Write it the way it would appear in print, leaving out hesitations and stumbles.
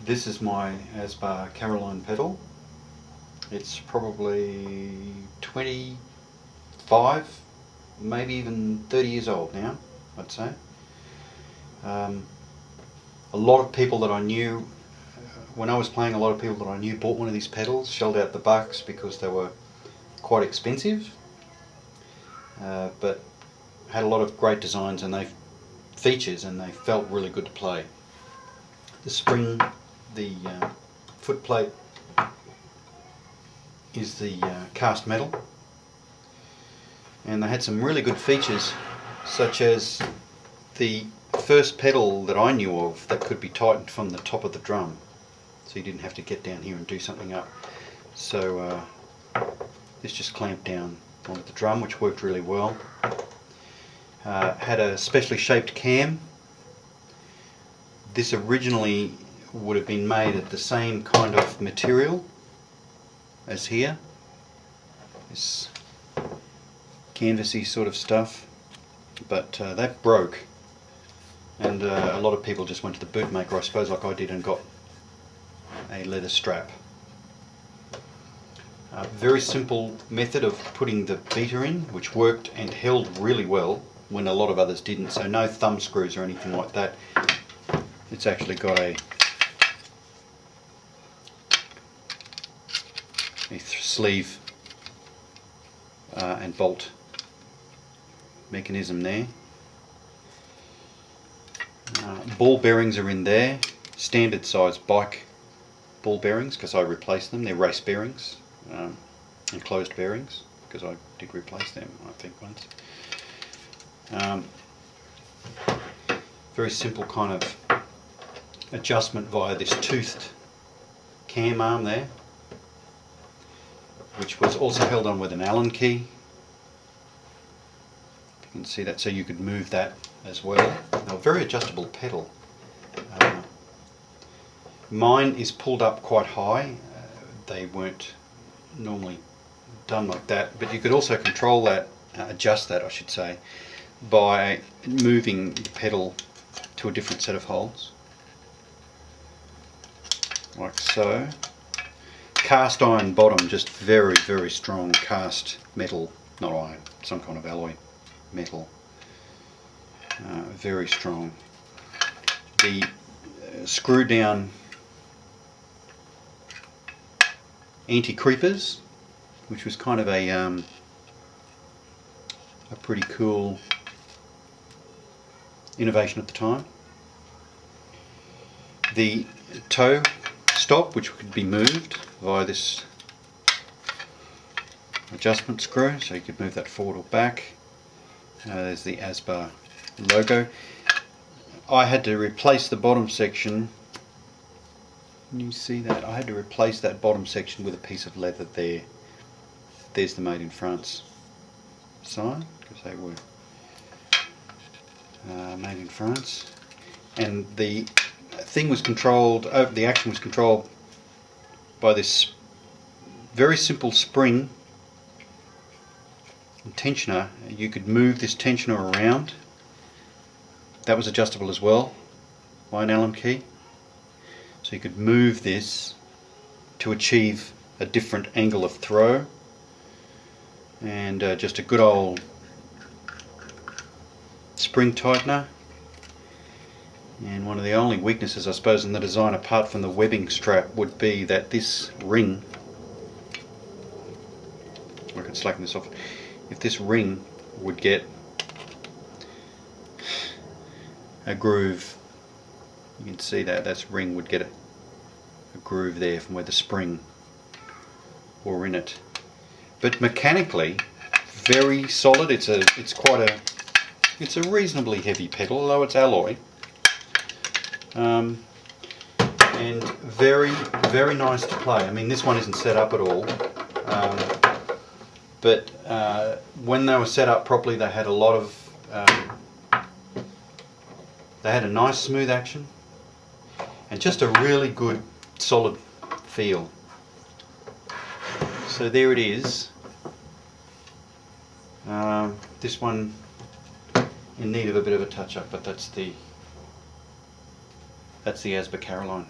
This is my ASBA Caroline pedal. It's probably 25, maybe even 30 years old now, I'd say. A lot of people that I knew, when I was playing, a lot of people that I knew bought one of these pedals, shelled out the bucks because they were quite expensive, but had a lot of great designs and features, and they felt really good to play. The spring, the foot plate is the cast metal, and they had some really good features, such as the first pedal that I knew of that could be tightened from the top of the drum, so you didn't have to get down here and do something up. So this just clamped down onto the drum, which worked really well. Had a specially shaped cam. This originally would have been made of the same kind of material as here, this canvasy sort of stuff, but that broke, and a lot of people just went to the bootmaker, I suppose, like I did, and got a leather strap. A very simple method of putting the beater in, which worked and held really well when a lot of others didn't, so no thumb screws or anything like that. It's actually got a sleeve and bolt mechanism there. Ball bearings are in there, standard size bike ball bearings, because I replaced them. They're race bearings, enclosed bearings, because I did replace them, I think, once. Very simple kind of adjustment via this toothed cam arm there, which was also held on with an Allen key. You can see that, so you could move that as well. Now, a very adjustable pedal. Mine is pulled up quite high. They weren't normally done like that, but you could also control that, adjust that I should say, by moving the pedal to a different set of holes, like so. Cast iron bottom, just very, very strong cast metal, not iron, some kind of alloy metal, very strong. The screw down anti-creepers, which was kind of a pretty cool innovation at the time. The toe stop, which could be moved via this adjustment screw, so you could move that forward or back. There's the ASBA logo. I had to replace the bottom section. Can you see that? I had to replace that bottom section with a piece of leather there. There's the Made in France sign, because they were made in France. And the thing was controlled, the action was controlled by this very simple spring and tensioner. You could move this tensioner around. That was adjustable as well by an Allen key. So you could move this to achieve a different angle of throw. And just a good old spring tightener. And one of the only weaknesses, I suppose, in the design, apart from the webbing strap, would be that this ring, I could slacken this off, if this ring would get a groove, you can see that this ring would get a groove there from where the spring were in it. But mechanically, very solid. It's a reasonably heavy pedal, although it's alloy. And very, very nice to play. I mean, this one isn't set up at all, but when they were set up properly, they had a lot of, they had a nice smooth action, and just a really good solid feel. So there it is. This one in need of a bit of a touch up, but that's the ASBA Caroline.